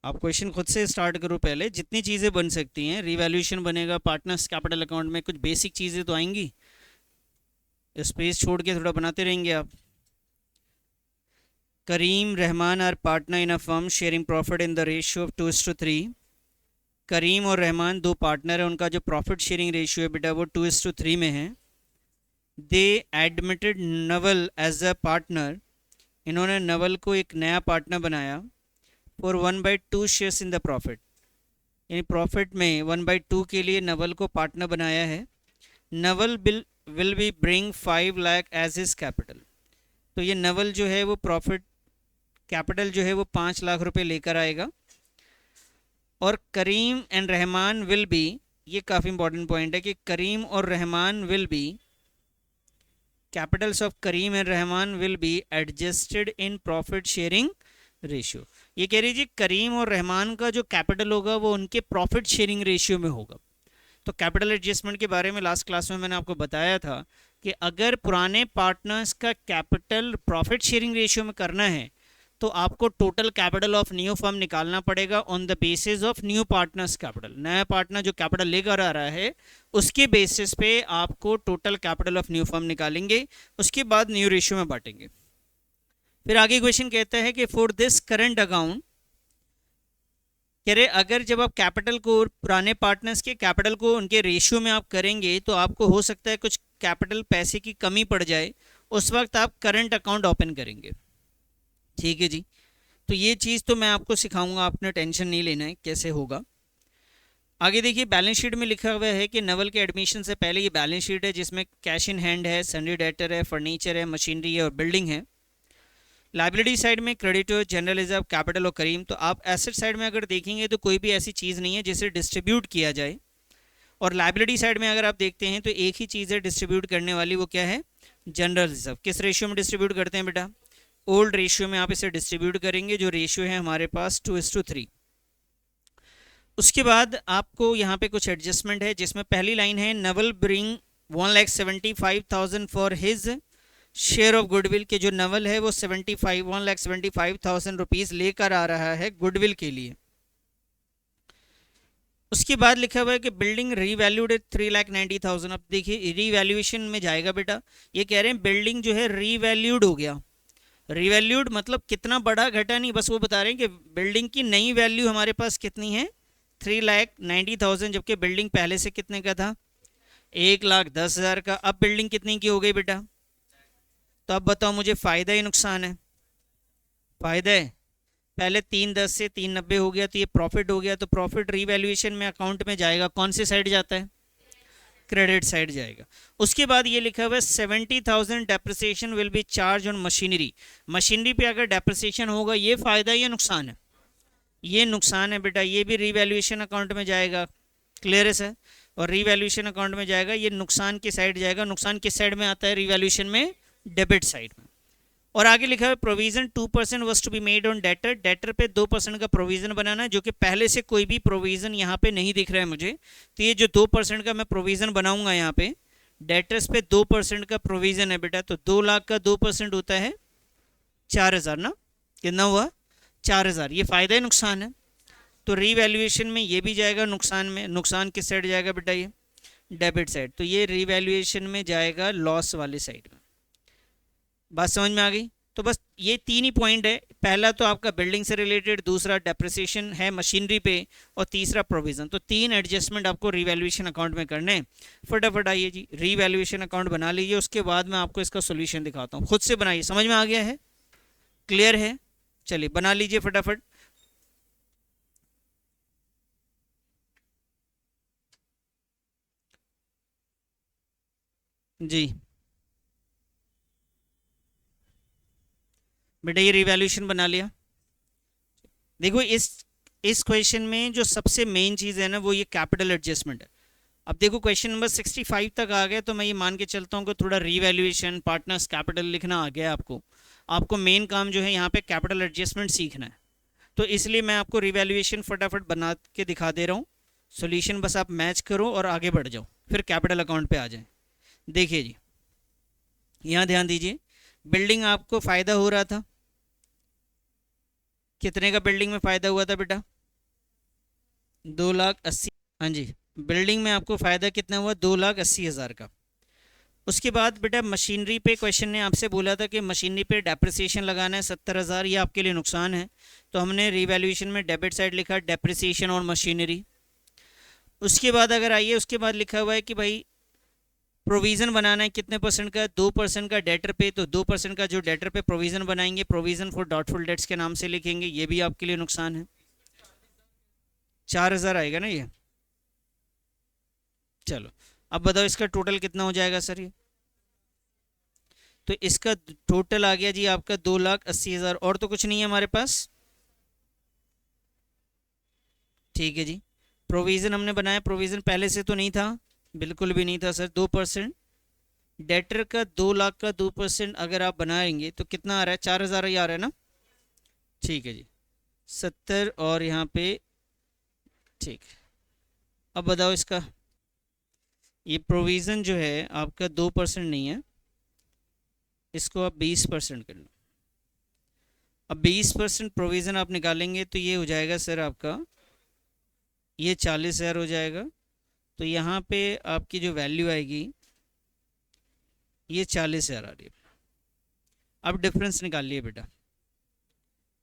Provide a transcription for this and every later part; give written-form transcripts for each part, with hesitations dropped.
आप क्वेश्चन खुद से स्टार्ट करो, पहले जितनी चीज़ें बन सकती हैं, रिवैल्यूएशन बनेगा, पार्टनर्स कैपिटल अकाउंट में कुछ बेसिक चीज़ें तो आएंगी, स्पेस छोड़ के थोड़ा बनाते रहेंगे आप। Karim Rahman are partner in a firm sharing profit in the ratio of 2:3। Karim और रहमान दो पार्टनर है, उनका जो प्रॉफिट शेयरिंग रेशियो है बेटा वो 2:3 में है। They admitted Naval as a partner, इन्होंने नवल को एक नया पार्टनर बनाया। For 1/2 shares in the profit, यानी प्रॉफिट में 1/2 के लिए नवल को पार्टनर बनाया है। Naval will be bring 5 lakh as his capital, तो ये नवल जो है वो प्रॉफिट कैपिटल जो है वो 5 लाख रुपए लेकर आएगा। और Karim and Rahman will be, ये काफ़ी इंपॉर्टेंट पॉइंट है कि करीम और Rahman will be, capitals of Karim and Rahman will be adjusted in profit sharing ratio. ये कह रही जी करीम और रहमान का जो कैपिटल होगा वो उनके प्रॉफिट शेयरिंग रेशियो में होगा। तो कैपिटल एडजस्टमेंट के बारे में लास्ट क्लास में मैंने आपको बताया था कि अगर पुराने पार्टनर्स का कैपिटल प्रॉफिट शेयरिंग रेशियो में करना है तो आपको total capital of new firm निकालना पड़ेगा on the basis of new partners capital. नया पार्टनर जो कैपिटल लेकर आ रहा है उसके बेसिस पे आपको total capital of new firm निकालेंगे, उसके बाद न्यू रेशियो में बांटेंगे। फिर आगे क्वेश्चन कहता है कि फॉर दिस करंट अकाउंट, कह रहे अगर जब आप कैपिटल को पुराने पार्टनर्स के कैपिटल को उनके रेशियो में आप करेंगे तो आपको हो सकता है कुछ कैपिटल पैसे की कमी पड़ जाए, उस वक्त आप करंट अकाउंट ओपन करेंगे। ठीक है जी, तो ये चीज़ तो मैं आपको सिखाऊंगा, आपने टेंशन नहीं लेना है कैसे होगा। आगे देखिए बैलेंस शीट में लिखा हुआ है कि नवल के एडमिशन से पहले ये बैलेंस शीट है जिसमें कैश इन हैंड है, सन्डी डेटर है, फर्नीचर है, मशीनरी है और बिल्डिंग है। लाइबिलिटी साइड में क्रेडिटर, जनरल रिजर्व, कैपिटल और करीम। तो आप एसेट साइड में अगर देखेंगे तो कोई भी ऐसी चीज़ नहीं है जिसे डिस्ट्रीब्यूट किया जाए। और लाइबिलिटी साइड में अगर आप देखते हैं तो एक ही चीज़ है डिस्ट्रीब्यूट करने वाली, वो क्या है, जनरल रिजर्व। किस रेशियो में डिस्ट्रीब्यूट करते हैं बेटा, ओल्ड रेशियो में आप इसे डिस्ट्रीब्यूट करेंगे, जो रेशियो है हमारे पास 2:3। उसके बाद आपको यहाँ पे कुछ एडजस्टमेंट है जिसमें पहली लाइन है Naval bring 1,75,000 for his share of goodwill, के जो नवल है वो 1,75,000 रुपीज़ लेकर आ रहा है गुडविल के लिए। उसके बाद लिखा हुआ है कि बिल्डिंग रीवैल्यूड 3,90,000। अब देखिए रीवैल्यूएशन में जाएगा बेटा, ये कह रहे हैं बिल्डिंग जो है रीवैल्यूड हो गया। रीवैल्यूड मतलब कितना बढ़ा घटा नहीं, बस वो बता रहे हैं कि बिल्डिंग की नई वैल्यू हमारे पास कितनी है 3,90,000, जबकि बिल्डिंग पहले से कितने का था 1,10,000 का। अब बिल्डिंग कितनी की हो गई बेटा, तो अब बताओ मुझे फ़ायदा ही नुकसान है, फ़ायदा है। पहले 3,10 से 3,90 हो गया तो ये प्रॉफिट हो गया, तो प्रॉफिट रीवैल्यूएशन में अकाउंट में जाएगा, कौन सी साइड जाता है, क्रेडिट साइड जाएगा। उसके बाद ये लिखा हुआ है 70,000 depreciation will be charge on machinery. Machinery पे अगर डेप्रिसिएशन होगा ये फ़ायदा या नुकसान है, ये नुकसान है बेटा, ये भी रीवैल्यूएशन अकाउंट में जाएगा। क्लियर है सर, और रीवैल्यूएशन अकाउंट में जाएगा, ये नुकसान की साइड जाएगा। नुकसान किस साइड में आता है रीवैल्यूएशन में, डेबिट साइड में। और आगे लिखा है provision 2% was to be made on debtor, debtor पे 2% का प्रोविजन बनाना है, जो कि पहले से कोई भी प्रोविजन यहाँ पे नहीं दिख रहा है मुझे। तो ये जो 2% का मैं प्रोविजन बनाऊंगा यहाँ पे, डेटर्स पे 2% का प्रोविजन है बेटा, तो 2 लाख का 2% होता है 4,000 ना, कितना हुआ 4,000। ये फायदा है नुकसान है, तो रीवैल्यूएशन में ये भी जाएगा नुकसान में। नुकसान किस साइड जाएगा बेटा, ये डेबिट साइड, तो ये रीवैल्यूएशन में जाएगा लॉस वाली साइड में। बात समझ में आ गई। तो बस ये तीन ही पॉइंट है, पहला तो आपका बिल्डिंग से रिलेटेड, दूसरा डेप्रिसिएशन है मशीनरी पे, और तीसरा प्रोविजन। तो तीन एडजस्टमेंट आपको रीवैल्यूएशन अकाउंट में करने हैं। फटाफट आइए जी रीवैल्यूएशन अकाउंट बना लीजिए, उसके बाद मैं आपको इसका सोल्यूशन दिखाता हूँ। खुद से बनाइए, समझ में आ गया है, क्लियर है, चलिए बना लीजिए फटाफट। जी बेटा ये रिवैल्यूएशन बना लिया। देखो इस क्वेश्चन में जो सबसे मेन चीज़ है ना वो ये कैपिटल एडजस्टमेंट है। अब देखो क्वेश्चन नंबर 65 तक आ गया, तो मैं ये मान के चलता हूँ कि थोड़ा रीवैल्यूएशन, पार्टनर्स कैपिटल लिखना आ गया आपको। आपको मेन काम जो है यहाँ पे कैपिटल एडजस्टमेंट सीखना है, तो इसलिए मैं आपको रिवैल्यूएशन फटाफट बना के दिखा दे रहा हूँ। सोल्यूशन बस आप मैच करो और आगे बढ़ जाओ, फिर कैपिटल अकाउंट पे आ जाए। देखिए जी यहाँ ध्यान दीजिए, बिल्डिंग आपको फ़ायदा हो रहा था, कितने का बिल्डिंग में फ़ायदा हुआ था बेटा? 2,80,000। हाँ जी, बिल्डिंग में आपको फ़ायदा कितना हुआ? 2,80,000 का। उसके बाद बेटा मशीनरी पे क्वेश्चन ने आपसे बोला था कि मशीनरी पे डेप्रिसिएशन लगाना है 70,000, ये आपके लिए नुकसान है, तो हमने रीवैल्यूएशन में डेबिट साइड लिखा डेप्रिसिएशन और मशीनरी। उसके बाद अगर आइए, उसके बाद लिखा हुआ है कि भाई प्रोविज़न बनाना है कितने परसेंट का? 2% का डेटर पे, तो 2% का जो डेटर पे प्रोविज़न बनाएंगे, प्रोविज़न फॉर डॉटफुल डेट्स के नाम से लिखेंगे, ये भी आपके लिए नुकसान है। 4,000 आएगा ना ये। चलो अब बताओ इसका टोटल कितना हो जाएगा सर ये? तो इसका टोटल आ गया जी आपका 2,80,000, और तो कुछ नहीं है हमारे पास। ठीक है जी, प्रोविज़न हमने बनाया, प्रोविज़न पहले से तो नहीं था, बिल्कुल भी नहीं था सर। 2%, डेटर का 2,00,000 का 2% अगर आप बनाएंगे तो कितना आ रहा है? 4,000 ही आ रहा है ना। ठीक है जी, 70 और यहाँ पे। ठीक, अब बताओ इसका। ये प्रोविज़न जो है आपका 2% नहीं है, इसको आप 20% कर लो। अब 20% प्रोविज़न आप निकालेंगे तो ये हो जाएगा सर आपका, ये 40,000 हो जाएगा। तो यहाँ पे आपकी जो वैल्यू आएगी ये 40,000 आ रही है। अब डिफरेंस निकालिए बेटा,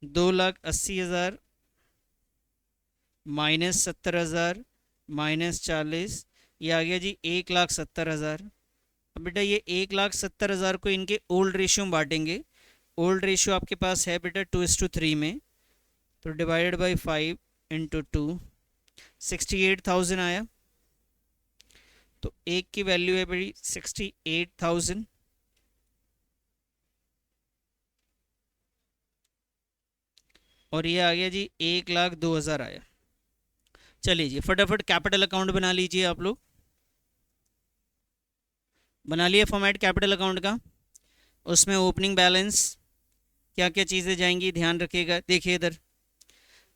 2,80,000 माइनस 70,000 माइनस 40, ये आ गया जी 1,70,000। अब बेटा ये 1,70,000 को इनके ओल्ड रेशियो में बांटेंगे। ओल्ड रेशियो आपके पास है बेटा 2:3 में, तो डिवाइडेड बाई 5 इंटू 2, 68,000 आया। तो एक की वैल्यू है बड़ी 68,000, और ये आ गया जी 1,02,000 आया। चलिए जी फटाफट कैपिटल अकाउंट बना लीजिए आप लोग। बना लिया फॉर्मेट कैपिटल अकाउंट का? उसमें ओपनिंग बैलेंस क्या क्या चीज़ें जाएंगी ध्यान रखिएगा। देखिए इधर,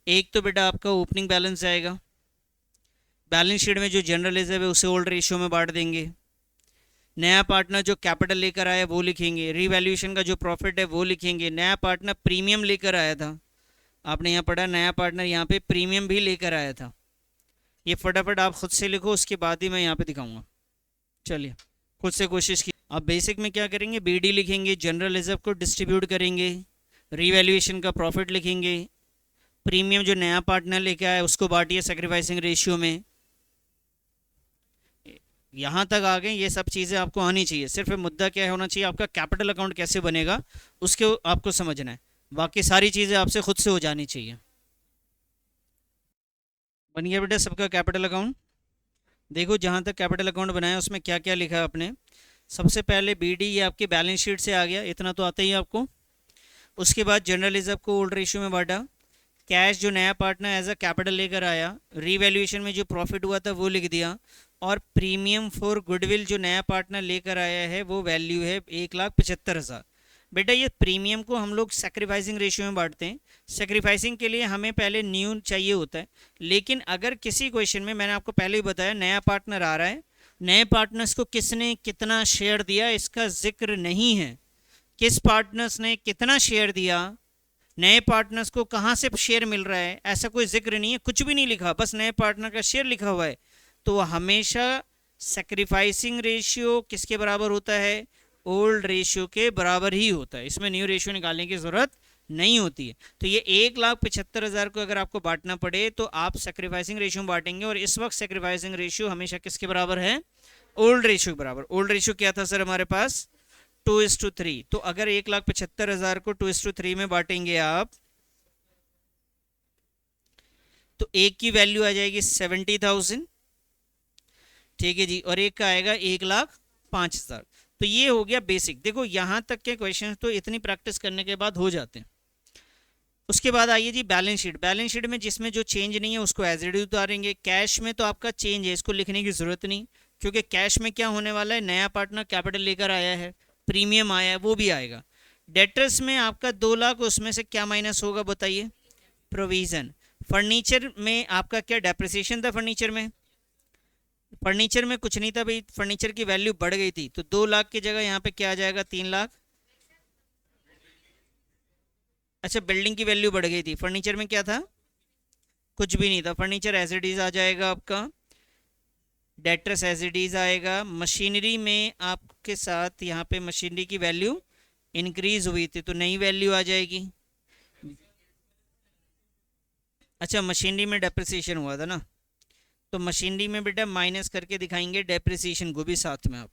एक तो बेटा आपका ओपनिंग बैलेंस जाएगा, बैलेंस शीट में जो जनरल रिजर्व है उसे ओल्ड रेशियो में बांट देंगे। नया पार्टनर जो कैपिटल लेकर आया वो लिखेंगे, रीवैल्यूएशन का जो प्रॉफिट है वो लिखेंगे। नया पार्टनर प्रीमियम लेकर आया था, आपने यहाँ पढ़ा नया पार्टनर यहाँ पे प्रीमियम भी लेकर आया था। ये फटाफट आप खुद से लिखो, उसके बाद ही मैं यहाँ पे दिखाऊंगा। चलिए खुद से कोशिश की। आप बेसिक में क्या करेंगे, बीडी लिखेंगे, जनरल रिजर्व को डिस्ट्रीब्यूट करेंगे, रीवैल्यूएशन का प्रॉफिट लिखेंगे, प्रीमियम जो नया पार्टनर लेके आया उसको बांटिए सेक्रीफाइसिंग रेशियो में। यहाँ तक आ गए, ये सब चीज़ें आपको आनी चाहिए। सिर्फ मुद्दा क्या होना चाहिए आपका, कैपिटल अकाउंट कैसे बनेगा उसके आपको समझना है, बाकी सारी चीज़ें आपसे खुद से हो जानी चाहिए। बन गया बेटा सबका कैपिटल अकाउंट? देखो जहाँ तक कैपिटल अकाउंट बनाया उसमें क्या क्या लिखा है आपने। सबसे पहले बीडी ये आपकी बैलेंस शीट से आ गया, इतना तो आता ही है आपको। उसके बाद जनरल रिजर्व को ओल्ड रेशियो में बांटा, कैश जो नया पार्टनर एज अ कैपिटल लेकर आया, रीवैल्यूएशन में जो प्रॉफिट हुआ था वो लिख दिया, और प्रीमियम फॉर गुडविल जो नया पार्टनर लेकर आया है वो वैल्यू है 1,75,000। बेटा ये प्रीमियम को हम लोग सेक्रीफाइसिंग रेशियो में बांटते हैं। सेक्रीफाइसिंग के लिए हमें पहले न्यू चाहिए होता है, लेकिन अगर किसी क्वेश्चन में, मैंने आपको पहले ही बताया, नया पार्टनर आ रहा है, नए पार्टनर्स को किसने कितना शेयर दिया इसका जिक्र नहीं है। किस पार्टनर्स ने कितना शेयर दिया, नए पार्टनर्स को कहाँ से शेयर मिल रहा है, ऐसा कोई जिक्र नहीं है, कुछ भी नहीं लिखा, बस नए पार्टनर का शेयर लिखा हुआ है। तो हमेशा सेक्रीफाइसिंग रेशियो किसके बराबर होता है? ओल्ड रेशियो के बराबर ही होता है, इसमें न्यू रेशियो निकालने की ज़रूरत नहीं होती है। तो ये 1,75,000 को अगर आपको बांटना पड़े तो आप सेक्रीफाइसिंग रेशियो में बांटेंगे, और इस वक्त सेक्रीफाइसिंग रेशियो हमेशा किसके बराबर है? ओल्ड रेशियो के बराबर। ओल्ड रेशियो क्या था सर हमारे पास? 2:3। तो अगर 1,75,000 को 2:3 में बांटेंगे आप, तो एक की वैल्यू आ जाएगी 70,000, ठीक है जी, और एक का आएगा 1,05,000। तो ये हो गया बेसिक। देखो यहाँ तक के क्वेश्चन तो इतनी प्रैक्टिस करने के बाद हो जाते हैं। उसके बाद आइए जी बैलेंस शीट। बैलेंस शीट में जिसमें जो चेंज नहीं है उसको एज इट इज उतारेंगे। कैश में तो आपका चेंज है, इसको लिखने की जरूरत नहीं, क्योंकि कैश में क्या होने वाला है, नया पार्टनर कैपिटल लेकर आया है, प्रीमियम आया है, वो भी आएगा। डेटर्स में आपका 2,00,000, उसमें से क्या माइनस होगा बताइए? प्रोविजन। फर्नीचर में आपका क्या डेप्रिसिएशन था? फर्नीचर में कुछ नहीं था भाई, फर्नीचर की वैल्यू बढ़ गई थी, तो 2,00,000 की जगह यहाँ पे क्या आ जाएगा? 3,00,000। अच्छा, बिल्डिंग की वैल्यू बढ़ गई थी, फर्नीचर में क्या था? कुछ भी नहीं था, फर्नीचर एज इट इज आ जाएगा आपका, डेट्रेस एज इट इज आएगा। मशीनरी में आपके साथ यहाँ पे मशीनरी की वैल्यू इंक्रीज हुई थी तो नई वैल्यू आ जाएगी। अच्छा, मशीनरी में डेप्रिसिएशन हुआ था ना, तो मशीनरी में बेटा माइनस करके दिखाएंगे डेप्रिसिएशन को भी साथ में आप।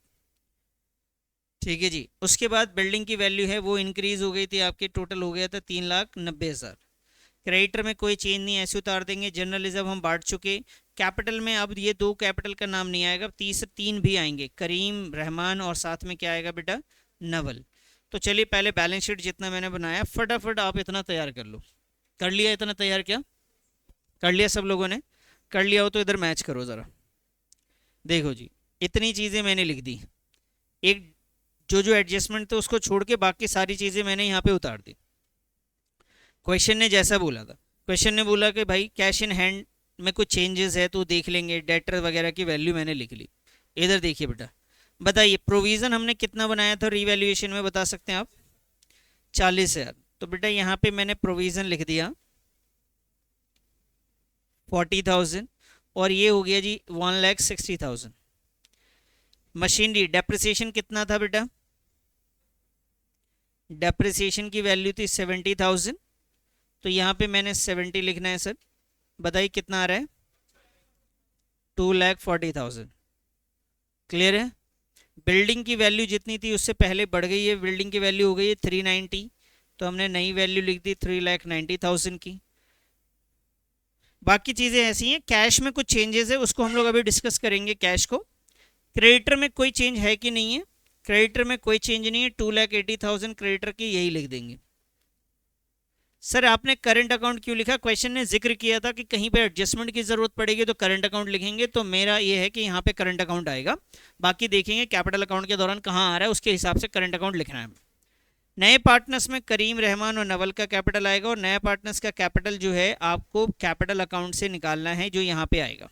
ठीक है जी। उसके बाद बिल्डिंग की वैल्यू है वो इंक्रीज हो गई थी आपकी, टोटल हो गया था 3,90,000। क्रेडिटर में कोई चेंज नहीं, ऐसे उतार देंगे। जनरल रिजर्व हम बांट चुके। कैपिटल में अब ये दो कैपिटल का नाम नहीं आएगा, तीन भी आएंगे, करीम, रहमान और साथ में क्या आएगा बेटा? नवल। तो चलिए पहले बैलेंस शीट जितना मैंने बनाया फटाफट आप इतना तैयार कर लो। कर लिया इतना तैयार? क्या कर लिया सब लोगों ने? कर लिया हो तो इधर मैच करो ज़रा। देखो जी, इतनी चीज़ें मैंने लिख दी, एक जो जो एडजस्टमेंट थे उसको छोड़ के बाकी सारी चीज़ें मैंने यहाँ पे उतार दी। क्वेश्चन ने जैसा बोला था, क्वेश्चन ने बोला कि भाई कैश इन हैंड में कुछ चेंजेस है तो देख लेंगे, डेटर वगैरह की वैल्यू मैंने लिख ली। इधर देखिए बेटा, बताइए प्रोविज़न हमने कितना बनाया था रीवैल्यूएशन में, बता सकते हैं आप? 40,000। तो बेटा यहाँ पे मैंने प्रोविज़न लिख दिया 40,000 और ये हो गया जी 1,60,000। मशीनरी डेप्रिसिएशन कितना था बेटा? डेप्रिसिएशन की वैल्यू थी 70,000, तो यहाँ पे मैंने 70 लिखना है सर। बताइए कितना आ रहा है? 2,40,000। क्लियर है? बिल्डिंग की वैल्यू जितनी थी उससे पहले बढ़ गई है, बिल्डिंग की वैल्यू हो गई है 390, तो हमने नई वैल्यू लिख दी 3,90,000 की। बाकी चीज़ें ऐसी हैं, कैश में कुछ चेंजेस है उसको हम लोग अभी डिस्कस करेंगे कैश को। क्रेडिटर में कोई चेंज है कि नहीं है? क्रेडिटर में कोई चेंज नहीं है, 2,80,000 क्रेडिटर की यही लिख देंगे। सर आपने करंट अकाउंट क्यों लिखा? क्वेश्चन ने जिक्र किया था कि कहीं पे एडजस्टमेंट की जरूरत पड़ेगी तो करंट अकाउंट लिखेंगे, तो मेरा ये है कि यहाँ पे करंट अकाउंट आएगा। बाकी देखेंगे कैपिटल अकाउंट के दौरान कहाँ आ रहा है, उसके हिसाब से करंट अकाउंट लिखना है। नए पार्टनर्स में करीम, रहमान और नवल का कैपिटल आएगा, और नए पार्टनर्स का कैपिटल जो है आपको कैपिटल अकाउंट से निकालना है जो यहाँ पे आएगा।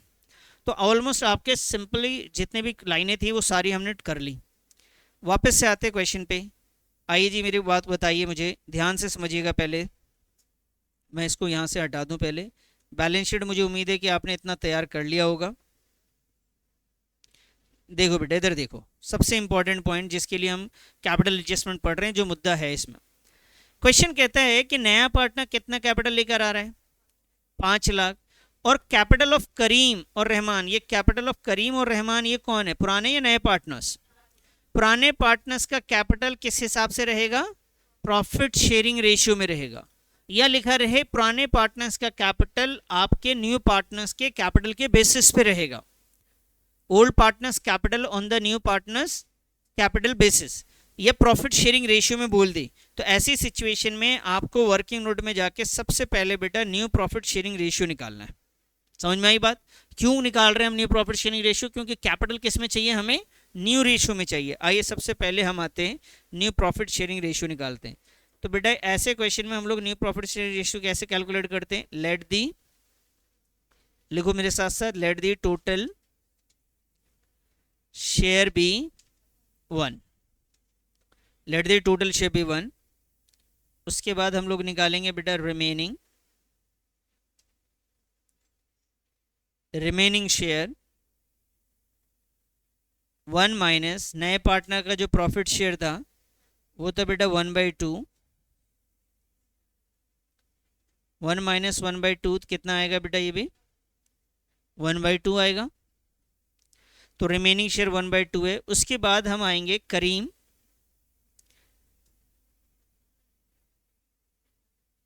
तो ऑलमोस्ट आपके सिंपली जितने भी लाइनें थी वो सारी हमने कर ली। वापस से आते क्वेश्चन पे। आइए जी, मेरी बात बताइए, मुझे ध्यान से समझिएगा। पहले मैं इसको यहाँ से हटा दूँ पहले। बैलेंस शीट मुझे उम्मीद है कि आपने इतना तैयार कर लिया होगा। देखो बेटा इधर देखो, सबसे इंपॉर्टेंट पॉइंट जिसके लिए हम कैपिटल एडजस्टमेंट पढ़ रहे हैं, जो मुद्दा है इसमें। क्वेश्चन कहता है कि नया पार्टनर कितना कैपिटल लेकर आ रहा है? 5,00,000। और कैपिटल ऑफ करीम और रहमान, ये कैपिटल ऑफ करीम और रहमान ये कौन है, पुराने या नए पार्टनर्स? पुराने पार्टनर्स का कैपिटल किस हिसाब से रहेगा? प्रॉफिट शेयरिंग रेशियो में रहेगा। या लिखा रहे पुराने पार्टनर्स का कैपिटल आपके न्यू पार्टनर्स के कैपिटल के बेसिस पे रहेगा। Old partners capital on the new partners capital basis, ये प्रॉफिट शेयरिंग रेशियो में बोल दी। तो ऐसी सिचुएशन में आपको वर्किंग नोट में जाके सबसे पहले बेटा न्यू प्रॉफिट शेयरिंग रेशियो निकालना है। समझ में आई बात? क्यों निकाल रहे हैं हम न्यू प्रॉफिट शेयरिंग रेशियो? क्योंकि कैपिटल किस में चाहिए हमें? न्यू रेशियो में चाहिए। आइए सबसे पहले हम आते हैं न्यू प्रॉफिट शेयरिंग रेशियो निकालते हैं। तो बेटा ऐसे क्वेश्चन में हम लोग न्यू प्रॉफिट शेयरिंग रेशियो कैसे कैलकुलेट करते हैं? लेट दी, लिखो मेरे साथ साथ, let the total share be 1। Let the total share be 1। उसके बाद हम लोग निकालेंगे बेटा रिमेनिंग शेयर 1 माइनस नए पार्टनर का जो प्रॉफिट शेयर था वो था बेटा 1/2। 1 माइनस 1/2 कितना आएगा बेटा? ये भी 1/2 आएगा। तो रिमेनिंग शेयर 1/2 है। उसके बाद हम आएंगे करीम।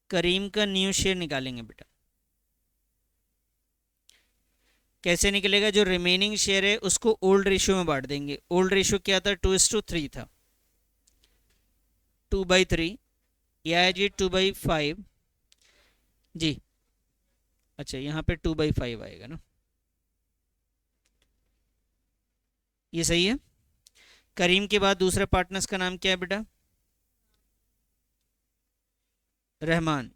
करीम का न्यू शेयर निकालेंगे बेटा। कैसे निकलेगा? जो रिमेनिंग शेयर है उसको ओल्ड रेशियो में बांट देंगे। ओल्ड रेशियो क्या था? 2:3 था। 2/3 या है जी 2/5 जी। अच्छा यहाँ पे 2/5 आएगा ना, ये सही है। करीम के बाद दूसरे पार्टनर्स का नाम क्या है बेटा? रहमान।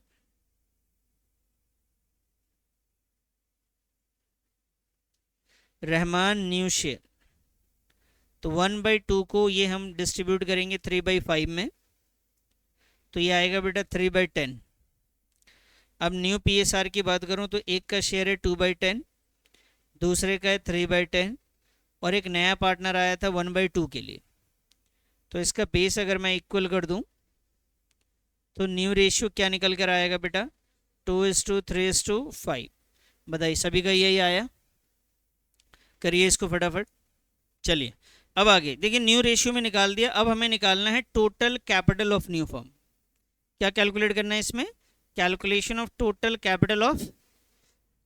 Rahman new share. तो 1/2 को ये हम डिस्ट्रीब्यूट करेंगे 3/5 में, तो ये आएगा बेटा 3/10। अब न्यू PSR की बात करूं तो एक का शेयर है 2/10, दूसरे का है 3/10, और एक नया पार्टनर आया था 1/2 के लिए। तो इसका बेस अगर मैं इक्वल कर दूं तो न्यू रेशियो क्या निकल कर आएगा बेटा? 2:3:5। बताइए, सभी का यही आया? करिए इसको फटाफट। चलिए अब आगे देखिए, न्यू रेशियो में निकाल दिया। अब हमें निकालना है total capital of new firm. क्या कैलकुलेट करना है इसमें? Calculation of total capital of.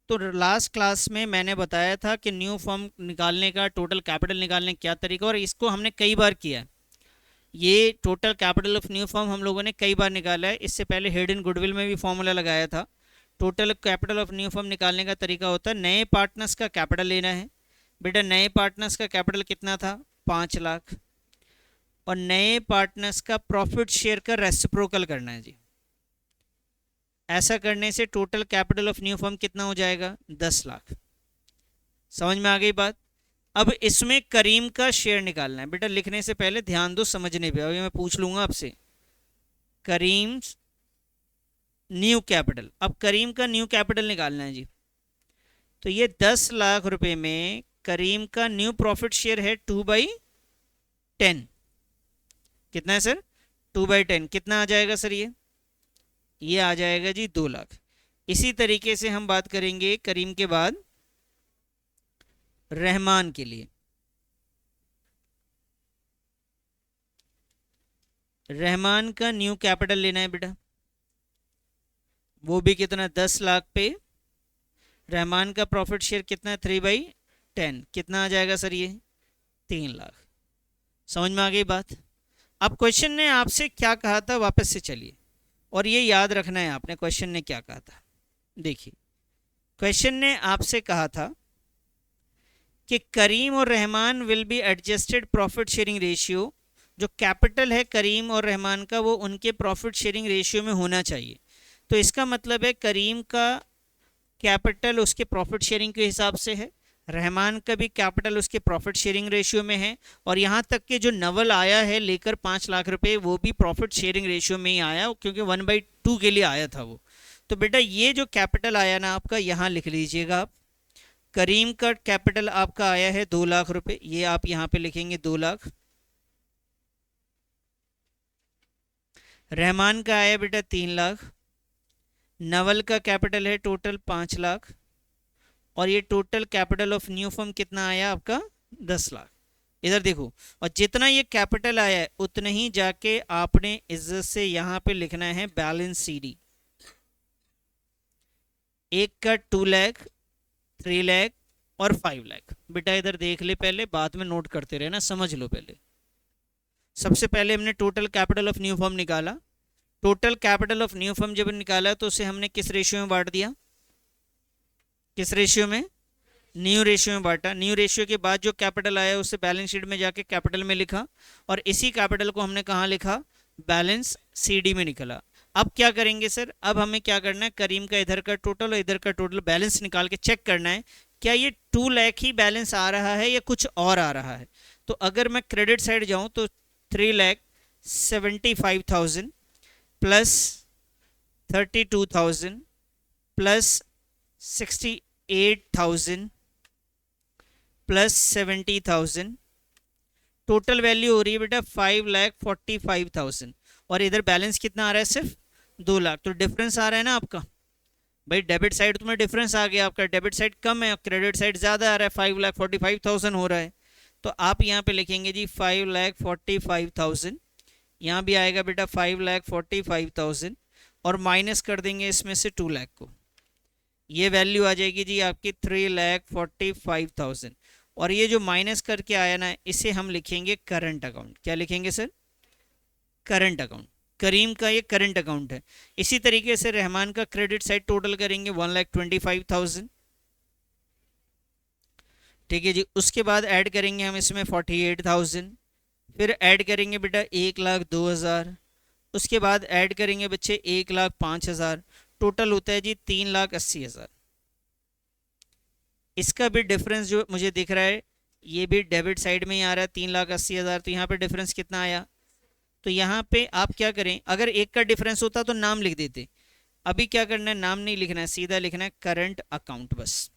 तो लास्ट क्लास में मैंने बताया था कि न्यू फर्म निकालने का, टोटल कैपिटल निकालने का क्या तरीका, और इसको हमने कई बार किया है। ये total capital of new firm हम लोगों ने कई बार निकाला है। इससे पहले हेड इन गुडविल में भी फॉर्मूला लगाया था। Total capital of new firm निकालने का तरीका होता है, नए पार्टनर्स का कैपिटल लेना है। बेटा नए पार्टनर्स का कैपिटल कितना था? 5 लाख। और नए पार्टनर्स का प्रॉफिट शेयर का रेसिप्रोकल करना है जी। ऐसा करने से total capital of new firm कितना हो जाएगा? 10 लाख। समझ में आ गई बात? अब इसमें करीम का शेयर निकालना है। बेटा लिखने से पहले ध्यान दो, समझने पे। अभी मैं पूछ लूंगा आपसे, करीम न्यू कैपिटल। अब करीम का न्यू कैपिटल निकालना है जी। तो ये 10 लाख रुपए में करीम का न्यू प्रॉफिट शेयर है 2/10। कितना है सर? 2/10। कितना आ जाएगा सर? ये आ जाएगा जी 2 लाख। इसी तरीके से हम बात करेंगे करीम के बाद रहमान के लिए। रहमान का न्यू कैपिटल लेना है बेटा, वो भी कितना? 10 लाख पे रहमान का प्रॉफिट शेयर कितना है? 3/10। कितना आ जाएगा सर? ये 3 लाख। समझ में आ गई बात? अब क्वेश्चन ने आपसे क्या कहा था, वापस से चलिए, और ये याद रखना है आपने क्वेश्चन ने क्या कहा था। देखिए, क्वेश्चन ने आपसे कहा था कि करीम और Rahman will be adjusted profit sharing ratio. जो कैपिटल है करीम और रहमान का, वो उनके प्रॉफिट शेयरिंग रेशियो में होना चाहिए। तो इसका मतलब है करीम का कैपिटल उसके प्रॉफिट शेयरिंग के हिसाब से है, रहमान का भी कैपिटल उसके प्रॉफिट शेयरिंग रेशियो में है, और यहाँ तक कि जो नवल आया है लेकर 5 लाख रुपए, वो भी प्रॉफिट शेयरिंग रेशियो में ही आया, क्योंकि 1/2 के लिए आया था वो। तो बेटा ये जो कैपिटल आया ना आपका, यहाँ लिख लीजिएगा आप। करीम का कैपिटल आपका आया है 2 लाख रुपए, ये आप यहाँ पे लिखेंगे 2 लाख। रहमान का आया बेटा 3 लाख। नवल का कैपिटल है टोटल 5 लाख, और ये total capital of new firm कितना आया आपका? 10 लाख। इधर देखो, और जितना ये कैपिटल आया है उतना ही जाके आपने इज्जत से यहाँ पे लिखना है बैलेंस CD। एक का 2 लाख, 3 लाख और 5 लाख। बेटा इधर देख ले पहले, बाद में नोट करते रहे ना, समझ लो पहले। सबसे पहले हमने total capital of new firm निकाला। Total capital of new firm जब निकाला तो उसे हमने किस रेशियो में बांट दिया? किस रेशियो में? न्यू रेशियो में बांटा। न्यू रेशियो के बाद जो कैपिटल आया उसे बैलेंस शीट में जाके कैपिटल में लिखा, और इसी कैपिटल को हमने कहाँ लिखा? बैलेंस CD में निकला। अब क्या करेंगे सर? अब हमें क्या करना है, करीम का इधर का टोटल और इधर का टोटल बैलेंस निकाल के चेक करना है क्या ये 2 लाख ही बैलेंस आ रहा है या कुछ और आ रहा है। तो अगर मैं क्रेडिट साइड जाऊं तो 3,75,000 plus 32,000 plus 68,000 plus 70,000, total value हो रही है बेटा 5,45,000, और इधर बैलेंस कितना आ रहा है? सिर्फ 2 लाख। तो डिफरेंस आ रहा है ना आपका भाई, डेबिट साइड तुम्हें डिफरेंस आ गया आपका, डेबिट साइड कम है, क्रेडिट साइड ज़्यादा आ रहा है, 5,45,000 हो रहा है। तो आप यहाँ पे लिखेंगे जी 5,45,000, यहाँ भी आएगा बेटा 5,45,000, और माइनस कर देंगे इसमें से 2 लाख को, ये वैल्यू आ जाएगी जी आपकी 3,45,000। और ये जो माइनस करके आया ना, इसे हम लिखेंगे करंट अकाउंट। क्या लिखेंगे सर? Current account. करीम का ये करंट अकाउंट है। इसी तरीके से रहमान का क्रेडिट साइड टोटल करेंगे 1,25,000। ठीक है जी। उसके बाद ऐड करेंगे हम इसमें 48,000, फिर ऐड करेंगे बेटा 1,02,000, उसके बाद ऐड करेंगे बच्चे 1,05,000, टोटल होता है जी 3,80,000। इसका भी डिफरेंस जो मुझे दिख रहा है, ये भी डेबिट साइड में ही आ रहा है 3,80,000। तो यहाँ पे डिफरेंस कितना आया? तो यहाँ पे आप क्या करें, अगर एक का डिफरेंस होता तो नाम लिख देते, अभी क्या करना है, नाम नहीं लिखना है, सीधा लिखना है करंट अकाउंट। बस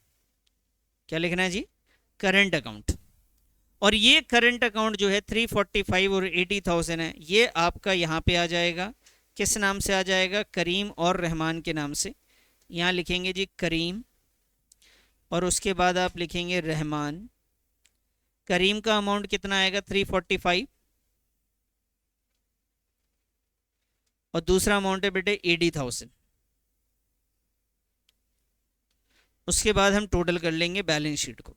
क्या लिखना है जी, करंट अकाउंट। और ये करंट अकाउंट जो है 345 और 80,000 है, ये आपका यहाँ पे आ जाएगा। किस नाम से आ जाएगा, करीम और रहमान के नाम से। यहाँ लिखेंगे जी करीम, और उसके बाद आप लिखेंगे रहमान। करीम का अमाउंट कितना आएगा 345, और दूसरा अमाउंट है बेटे 80,000। उसके बाद हम टोटल कर लेंगे बैलेंस शीट को।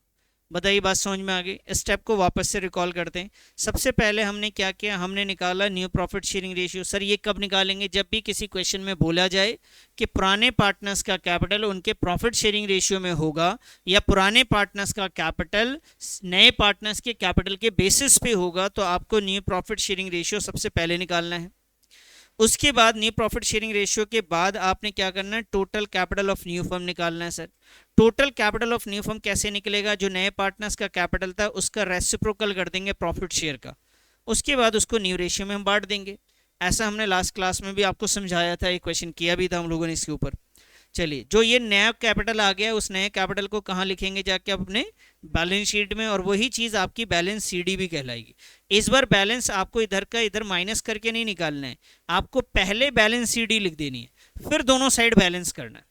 बताइए बात समझ में आ गई। स्टेप को वापस से रिकॉल करते हैं। सबसे पहले हमने क्या किया, हमने निकाला new profit sharing ratio. Sir ये कब निकालेंगे, जब भी किसी क्वेश्चन में बोला जाए कि पुराने पार्टनर्स का कैपिटल उनके प्रॉफिट शेयरिंग रेशियो में होगा, या पुराने पार्टनर्स का कैपिटल नए पार्टनर्स के कैपिटल के बेसिस पे होगा, तो आपको न्यू प्रॉफिट शेयरिंग रेशियो सबसे पहले निकालना है। उसके बाद न्यू प्रॉफिट शेयरिंग रेशियो के बाद आपने क्या करना है, total capital of new firm निकालना है। Sir total capital of new firm कैसे निकलेगा, जो नए पार्टनर्स का कैपिटल था उसका रेसिप्रोकल कर देंगे प्रॉफिट शेयर का, उसके बाद उसको न्यू रेशियो में हम बांट देंगे। ऐसा हमने लास्ट क्लास में भी आपको समझाया था, एक क्वेश्चन किया भी था हम लोगों ने इसके ऊपर। चलिए, जो ये नया कैपिटल आ गया उस नए कैपिटल को कहाँ लिखेंगे, जाके अपने बैलेंस शीट में, और वही चीज़ आपकी बैलेंस सीडी भी कहलाएगी। इस बार बैलेंस आपको इधर का इधर माइनस करके नहीं निकालना है, आपको पहले बैलेंस सीडी लिख देनी है, फिर दोनों साइड बैलेंस करना है।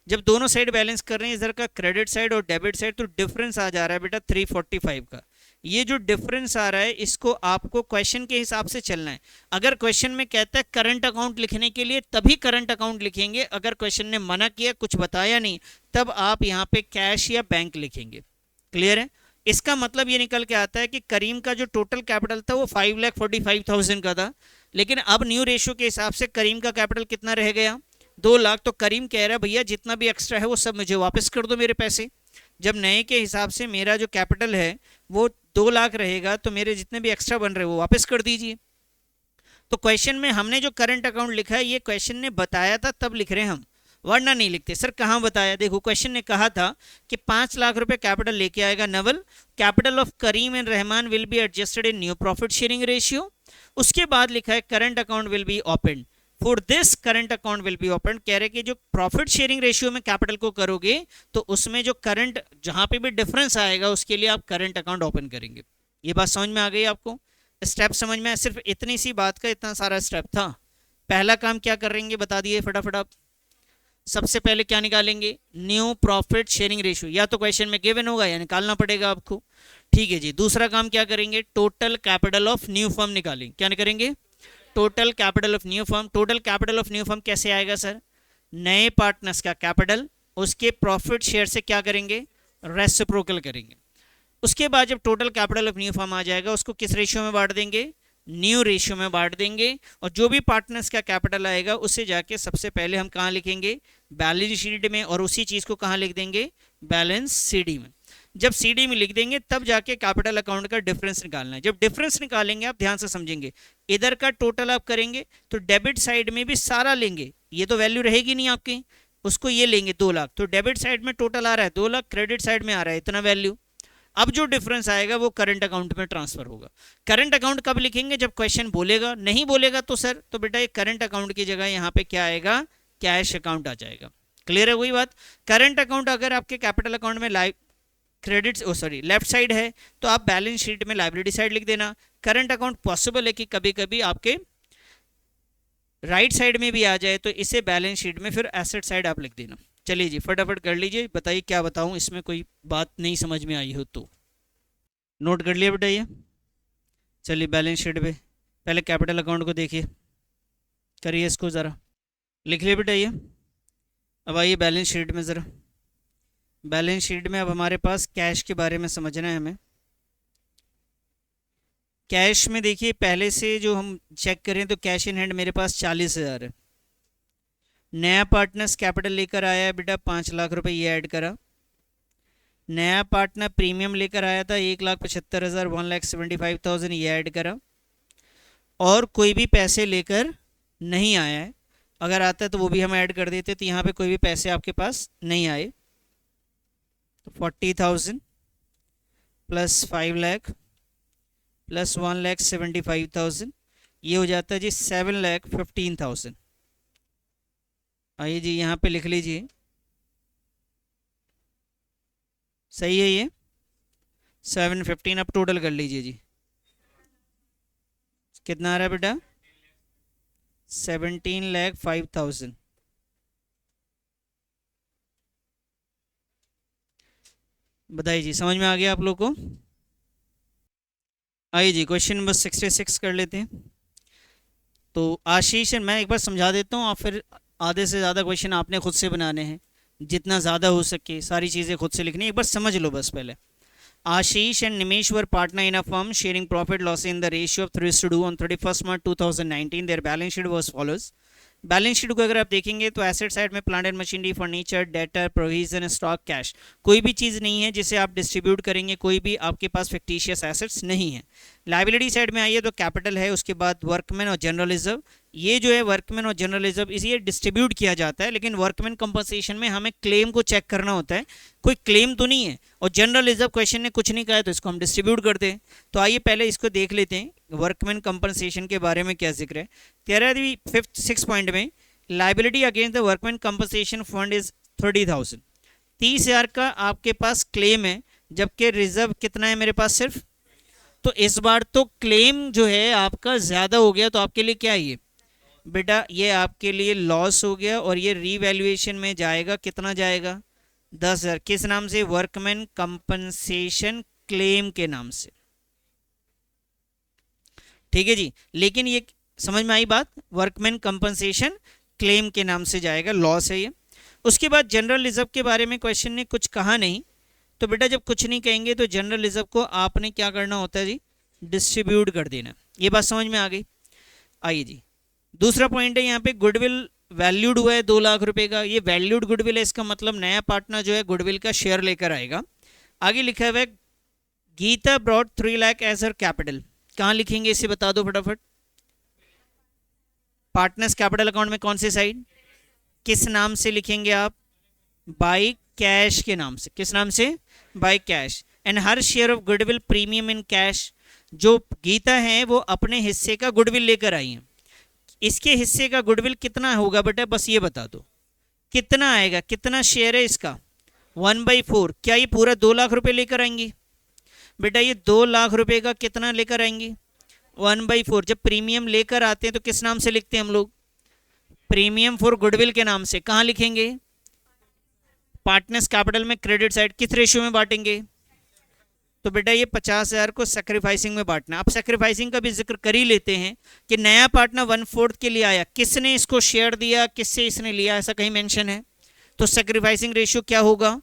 जब दोनों साइड बैलेंस कर रहे हैं, इधर का क्रेडिट साइड और डेबिट साइड, तो डिफरेंस आ जा रहा है बेटा 345 का। ये जो डिफरेंस आ रहा है इसको आपको क्वेश्चन के हिसाब से चलना है। अगर क्वेश्चन में कहता है करंट अकाउंट लिखने के लिए, तभी करंट अकाउंट लिखेंगे। अगर क्वेश्चन ने मना किया, कुछ बताया नहीं, तब आप यहाँ पे कैश या बैंक लिखेंगे। क्लियर है। इसका मतलब ये निकल के आता है कि करीम का जो टोटल कैपिटल था वो 5,45,000 का था, लेकिन अब न्यू रेशियो के हिसाब से करीम का कैपिटल कितना रह गया, 2 लाख। तो करीम कह रहा है भैया जितना भी एक्स्ट्रा है वो सब मुझे वापस कर दो मेरे पैसे। जब नए के हिसाब से मेरा जो कैपिटल है वो 2 लाख रहेगा, तो मेरे जितने भी एक्स्ट्रा बन रहे हैं वो वापस कर दीजिए। तो क्वेश्चन में हमने जो करंट अकाउंट लिखा है, ये क्वेश्चन ने बताया था तब लिख रहे हैं हम, वरना नहीं लिखते। सर कहाँ बताया, देखो क्वेश्चन ने कहा था कि 5 लाख रुपए कैपिटल लेके आएगा Naval, capital of Karim and Rahman will be adjusted in new profit sharing ratio. उसके बाद लिखा है current account will be open for this, current account will be open. कह रहे कि जो प्रॉफिट शेयरिंग रेशियो में कैपिटल को करोगे तो उसमें जो करंट, जहां पे भी डिफरेंस आएगा उसके लिए आप करंट अकाउंट ओपन करेंगे। ये बात समझ में आ गई आपको, स्टेप समझ में? सिर्फ इतनी सी बात का इतना सारा स्टेप था। पहला काम क्या करेंगे बता दिए फटाफट आप। सबसे पहले क्या निकालेंगे, न्यू प्रॉफिट शेयरिंग रेशियो, या तो क्वेश्चन में गिवन होगा या निकालना पड़ेगा आपको। ठीक है जी। दूसरा काम क्या करेंगे, total capital of new firm निकालेंगे। क्या करेंगे, total capital of new firm. Total capital of new firm कैसे आएगा सर, नए पार्टनर्स का कैपिटल उसके प्रॉफिट शेयर से क्या करेंगे, रेसिप्रोकल करेंगे। उसके बाद जब total capital of new firm आ जाएगा उसको किस रेशियो में बांट देंगे, न्यू रेशियो में बांट देंगे। और जो भी पार्टनर्स का कैपिटल आएगा उससे जाके सबसे पहले हम कहाँ लिखेंगे, बैलेंस शीट में, और उसी चीज़ को कहाँ लिख देंगे, बैलेंस सीडी में। जब सीडी में लिख देंगे तब जाके कैपिटल अकाउंट का डिफरेंस निकालना है। जब डिफरेंस निकालेंगे आप ध्यान से समझेंगे, इधर का टोटल आप करेंगे तो डेबिट साइड में भी सारा लेंगे, ये तो वैल्यू रहेगी नहीं आपकी, उसको ये लेंगे 2 लाख। तो डेबिट साइड में टोटल आ रहा है 2 लाख, क्रेडिट साइड में आ रहा है इतना वैल्यू। अब जो डिफरेंस आएगा वो करंट अकाउंट में ट्रांसफर होगा। करंट अकाउंट कब लिखेंगे, जब क्वेश्चन बोलेगा। नहीं बोलेगा तो सर, तो बेटा ये करंट अकाउंट की जगह यहाँ पे क्या आएगा, कैश अकाउंट आ जाएगा। क्लियर है वही बात। करंट अकाउंट अगर आपके कैपिटल अकाउंट में लेफ्ट साइड है तो आप बैलेंस शीट में लायबिलिटी साइड लिख देना। करंट अकाउंट पॉसिबल है कि कभी कभी आपके राइट साइड में भी आ जाए, तो इसे बैलेंस शीट में फिर एसेट साइड आप लिख देना। चलिए जी फटाफट कर लीजिए, बताइए क्या बताऊं, इसमें कोई बात नहीं समझ में आई हो तो नोट कर लिया बेटा ये। चलिए बैलेंस शीट पे पहले कैपिटल अकाउंट को देखिए, करिए इसको ज़रा, लिख लिया बेटा ये। अब आइए बैलेंस शीट में ज़रा। बैलेंस शीट में अब हमारे पास कैश के बारे में समझना है हमें। कैश में देखिए पहले से जो हम चेक करें तो कैश इन हैंड मेरे पास 40,000 है। नया पार्टनर्स कैपिटल लेकर आया है बेटा 5 लाख रुपए, ये ऐड करा। नया पार्टनर प्रीमियम लेकर आया था 1,75,000, 1,75,000, ये ऐड करा। और कोई भी पैसे लेकर नहीं आया है, अगर आता है तो वो भी हम ऐड कर देते। तो यहाँ पे कोई भी पैसे आपके पास नहीं आए, तो 40,000 प्लस 5 लाख प्लस 1,75,000, ये हो जाता है जी 7,15,000। आइए जी, यहाँ पे लिख लीजिए, सही है ये 715। अब टोटल कर लीजिए जी, कितना आ रहा है बेटा? 17,05,000। बताइए जी, समझ में आ गया आप लोग को? आइए जी, क्वेश्चन नंबर 66 कर लेते हैं। तो आशीष, मैं एक बार समझा देता हूँ, और फिर आधे से ज़्यादा क्वेश्चन आपने खुद से बनाने हैं, जितना ज़्यादा हो सके सारी चीज़ें खुद से लिखनी है। एक बार समझ लो बस पहले। Ashish and Nimish were partner in a firm sharing profit loss in the ratio of 3:2 on 31st March 2019. Their balance sheet was follows. Balance sheet को अगर आप देखेंगे तो एसेट साइड में plant and machinery, furniture, debtor, provision, stock, cash, कोई भी चीज़ नहीं है जिसे आप डिस्ट्रीब्यूट करेंगे, कोई भी आपके पास फिक्टिशियस एसेट्स नहीं है। लाइबिलिटी साइड में आइए तो कैपिटल है, उसके बाद वर्कमैन और जनरल रिजर्व। ये जो है वर्कमैन और जनरल रिजर्व इसे डिस्ट्रीब्यूट किया जाता है, लेकिन वर्कमैन कंपनसेशन में हमें क्लेम को चेक करना होता है, कोई क्लेम तो नहीं है। और जनरल रिजर्व क्वेश्चन ने कुछ नहीं कहा है तो इसको हम डिस्ट्रीब्यूट करते हैं। तो आइए पहले इसको देख लेते हैं, वर्कमैन कंपनसेशन के बारे में क्या जिक्र है। 13वीं 6 पॉइंट में liability against the workman compensation fund is 30,000। 30,000 का आपके पास क्लेम है, जबकि रिजर्व कितना है मेरे पास सिर्फ। तो इस बार तो क्लेम जो है आपका ज़्यादा हो गया, तो आपके लिए क्या है ये बेटा? ये आपके लिए लॉस हो गया, और ये रीवैल्यूएशन में जाएगा, कितना जाएगा? 10,000। किस नाम से? वर्कमैन कंपनसेशन क्लेम के नाम से। ठीक है जी, लेकिन ये समझ में आई बात? वर्कमैन कंपनसेशन क्लेम के नाम से जाएगा, लॉस है ये। उसके बाद जनरल रिजर्व के बारे में क्वेश्चन ने कुछ कहा नहीं, तो बेटा जब कुछ नहीं कहेंगे तो जनरल रिजर्व को आपने क्या करना होता है जी? डिस्ट्रीब्यूट कर देना। ये बात समझ में आ गई? आइए जी, दूसरा पॉइंट है यहाँ पे, गुडविल वैल्यूड हुआ है 2 लाख रुपए का। ये वैल्यूड गुडविल है, इसका मतलब नया पार्टनर जो है गुडविल का शेयर लेकर आएगा। आगे लिखा हुआ है गीता ब्रॉड 3 लाख एज हर कैपिटल। कहाँ लिखेंगे इसे बता दो फटाफट। पार्टनर्स कैपिटल अकाउंट में कौन से साइड, किस नाम से लिखेंगे आप? बाय कैश के नाम से। किस नाम से? By cash. And her share of goodwill premium in cash. जो गीता है वो अपने हिस्से का गुडविल लेकर आई है। इसके हिस्से का गुडविल कितना होगा बेटा? बस ये बता दो कितना आएगा, कितना शेयर है इसका? 1/4। क्या ये पूरा 2 लाख रुपए लेकर आएंगी? बेटा ये 2 लाख रुपए का कितना लेकर आएंगी? 1/4। जब प्रीमियम लेकर आते हैं तो किस नाम से लिखते हैं हम लोग? प्रीमियम फॉर गुडविल के नाम से। कहाँ लिखेंगे? पार्टनर्स कैपिटल में क्रेडिट साइड। किस रेशियो में बांटेंगे? तो बेटा ये 50,000 को सेक्रीफाइसिंग में बांटना। अब सेक्रीफाइसिंग का भी जिक्र कर ही लेते हैं कि नया पार्टनर 1/4 के लिए आया, किसने इसको शेयर दिया, किससे इसने लिया, ऐसा कहीं मेंशन है? तो सेक्रीफाइसिंग रेशियो क्या होगा?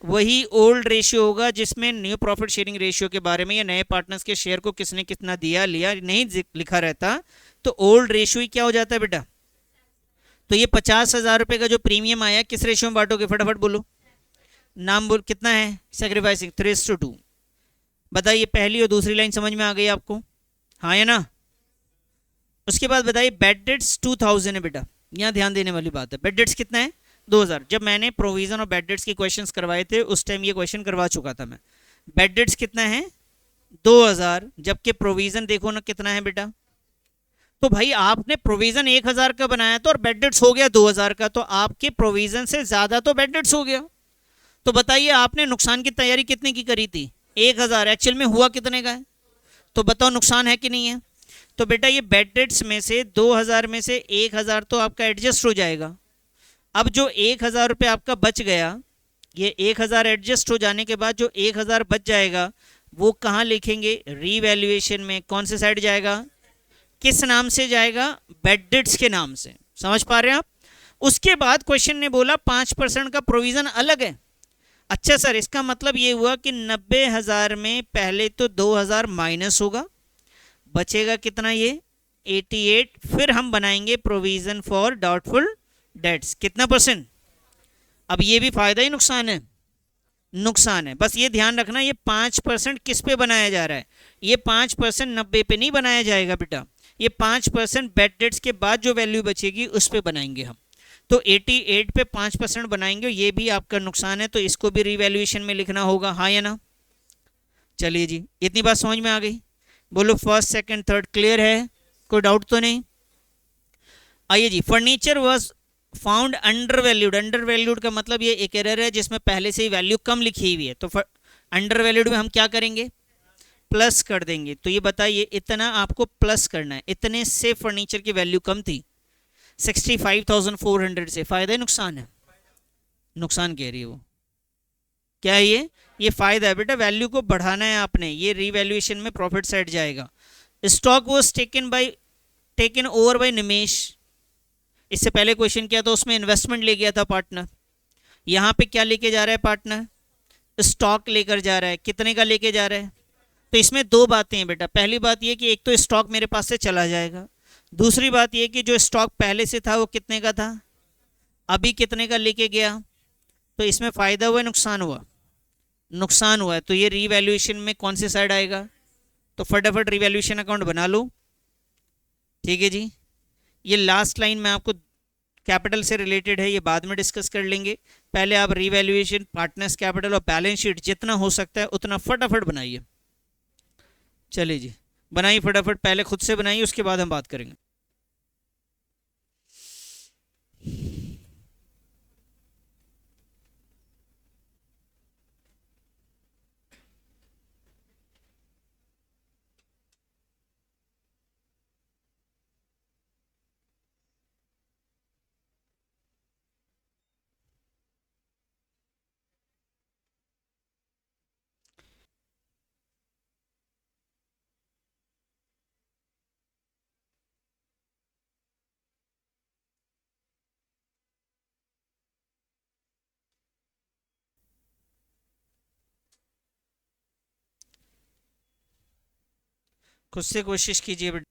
वही ओल्ड रेशियो होगा जिसमें न्यू प्रॉफिट शेयरिंग रेशियो के बारे में या नए पार्टनर्स के शेयर को किसने कितना दिया लिया नहीं लिखा रहता, तो ओल्ड रेशियो ही क्या हो जाता है बेटा? तो ये 50,000 रुपए का जो प्रीमियम आया किस रेशियो में बांटोगे? फटाफट बोलो, नाम बोल। कितना है सेक्रीफाइसिंग? 3:2। बताइए, पहली और दूसरी लाइन समझ में आ गई आपको? हाँ या ना? उसके बाद बताइए बेड डेट्स 2,000 है बेटा। यहाँ ध्यान देने वाली बात है, बेड डेट्स कितना है? 2,000। जब मैंने प्रोविजन और बेड डेट्स के क्वेश्चंस करवाए थे उस टाइम ये क्वेश्चन करवा चुका था मैं। बेड डेट्स कितना है? 2,000। जबकि प्रोविजन देखो ना कितना है बेटा। तो भाई आपने प्रोविजन 1,000 का बनाया था और बेड डेट्स हो गया 2,000 का, तो आपके प्रोविजन से ज्यादा तो बेड डेट्स हो गया। तो बताइए आपने नुकसान की तैयारी कितने की करी थी? 1,000। एक्चुअल में हुआ कितने का है? तो बताओ नुकसान है कि नहीं है? तो बेटा ये बेड डेट्स में से 2,000 में से 1,000 तो आपका एडजस्ट हो जाएगा। अब जो 1,000 रुपये आपका बच गया, ये 1,000 एडजस्ट हो जाने के बाद जो 1,000 बच जाएगा वो कहाँ लिखेंगे? रीवैल्यूएशन में। कौन से साइड जाएगा? किस नाम से जाएगा? बेड डेट्स के नाम से। समझ पा रहे हैं आप? उसके बाद क्वेश्चन ने बोला 5% का प्रोविजन अलग है। अच्छा सर, इसका मतलब ये हुआ कि 90,000 में पहले तो 2,000 माइनस होगा, बचेगा कितना? ये 88। फिर हम बनाएंगे प्रोविजन फॉर डाउटफुल डेट्स। कितना परसेंट? अब ये भी फायदा ही नुकसान है? नुकसान है। बस ये ध्यान रखना, ये 5% किस पे बनाया जा रहा है? ये 5% 90 पे नहीं बनाया जाएगा बेटा, ये 5% बेड डेट्स के बाद जो वैल्यू बचेगी उस पे बनाएंगे हम। तो 88 पे 5% बनाएंगे, ये भी आपका नुकसान है, तो इसको भी रिवैल्यूएशन में लिखना होगा। हाँ या ना? चलिए जी, इतनी बात समझ में आ गई? बोलो फर्स्ट सेकंड थर्ड क्लियर है? कोई डाउट तो नहीं? आइए जी, furniture was found undervalued, undervalued का मतलब ये एक एरर है जिसमें पहले से ही वैल्यू कम लिखी हुई है, तो अंडर वैल्यूड में हम क्या करेंगे, प्लस कर देंगे। तो ये बताइए इतना आपको प्लस करना है, इतने से फर्नीचर की वैल्यू कम थी 65,400 से, फायदा है नुकसान है, नुकसान कह रही है वो, क्या है ये फायदा है बेटा, वैल्यू को बढ़ाना है आपने, ये रीवैल्यूएशन में प्रॉफिट साइड जाएगा। Stock was taken over by Nimesh, इससे पहले क्वेश्चन किया था उसमें इन्वेस्टमेंट ले गया था पार्टनर, यहाँ पे क्या लेके जा रहा है पार्टनर, स्टॉक लेकर जा रहा है, कितने का लेके जा रहा है। तो इसमें दो बातें हैं बेटा, पहली बात ये कि एक तो स्टॉक मेरे पास से चला जाएगा, दूसरी बात ये कि जो स्टॉक पहले से था वो कितने का था, अभी कितने का लेके गया। तो इसमें फायदा हुआ नुकसान हुआ, नुकसान हुआ है, तो ये रीवैल्यूएशन में कौन से साइड आएगा, तो फटाफट रीवैल्यूएशन अकाउंट बना लो। ठीक है जी, ये लास्ट लाइन में आपको कैपिटल से रिलेटेड है, ये बाद में डिस्कस कर लेंगे, पहले आप रीवैल्यूएशन, पार्टनर्स कैपिटल और बैलेंस शीट जितना हो सकता है उतना फटाफट बनाइए। चलिए जी, बनाइए फटाफट, पहले खुद से बनाइए उसके बाद हम बात करेंगे। खुद से कोशिश कीजिए बेटा।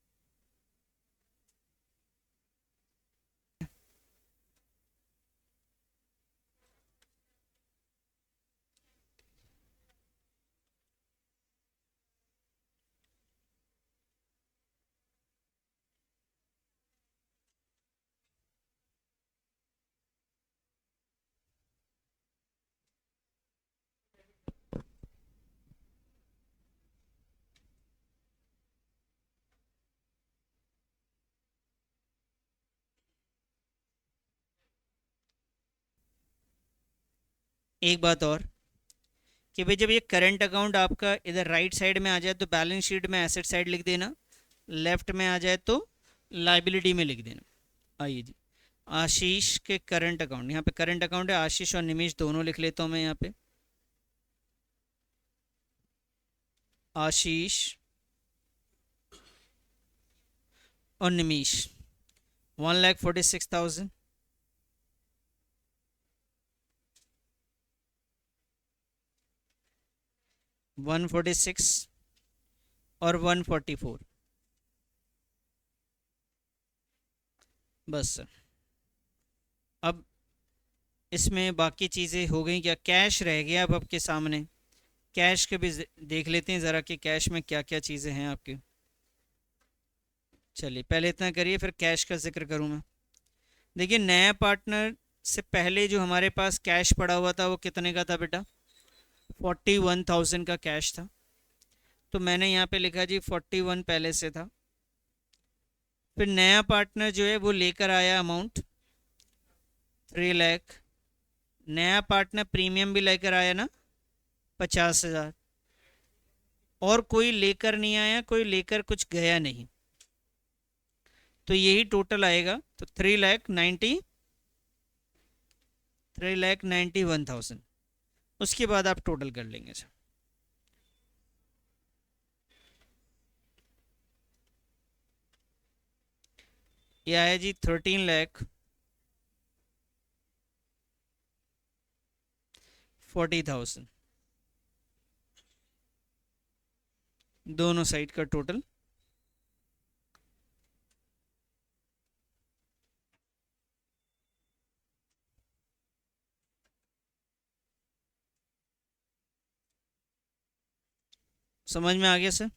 एक बात और कि भाई जब ये करंट अकाउंट आपका इधर राइट साइड में आ जाए तो बैलेंस शीट में एसेट साइड लिख देना, लेफ्ट में आ जाए तो लाइबिलिटी में लिख देना। आइए जी, आशीष के करंट अकाउंट, यहाँ पे करंट अकाउंट है, आशीष और निमेश दोनों लिख लेता हूँ मैं यहाँ पे। आशीष और निमेश 1,46,000, 146 और 144, बस सर। अब इसमें बाकी चीज़ें हो गई क्या, कैश रह गया अब आपके सामने, कैश के भी देख लेते हैं ज़रा कि कैश में क्या क्या चीज़ें हैं आपके। चलिए पहले इतना करिए फिर कैश का जिक्र करूँ मैं। देखिए नया पार्टनर से पहले जो हमारे पास कैश पड़ा हुआ था वो कितने का था बेटा, 41,000 का कैश था, तो मैंने यहाँ पे लिखा जी 41 पहले से था। फिर नया पार्टनर जो है वो लेकर आया अमाउंट 3 लाख, नया पार्टनर प्रीमियम भी लेकर आया ना 50,000, और कोई लेकर नहीं आया, कोई लेकर कुछ गया नहीं, तो यही टोटल आएगा, तो 3,91,000। उसके बाद आप टोटल कर लेंगे सर। ये आया जी 13,40,000, दोनों साइड का टोटल। समझ में आ गया सर।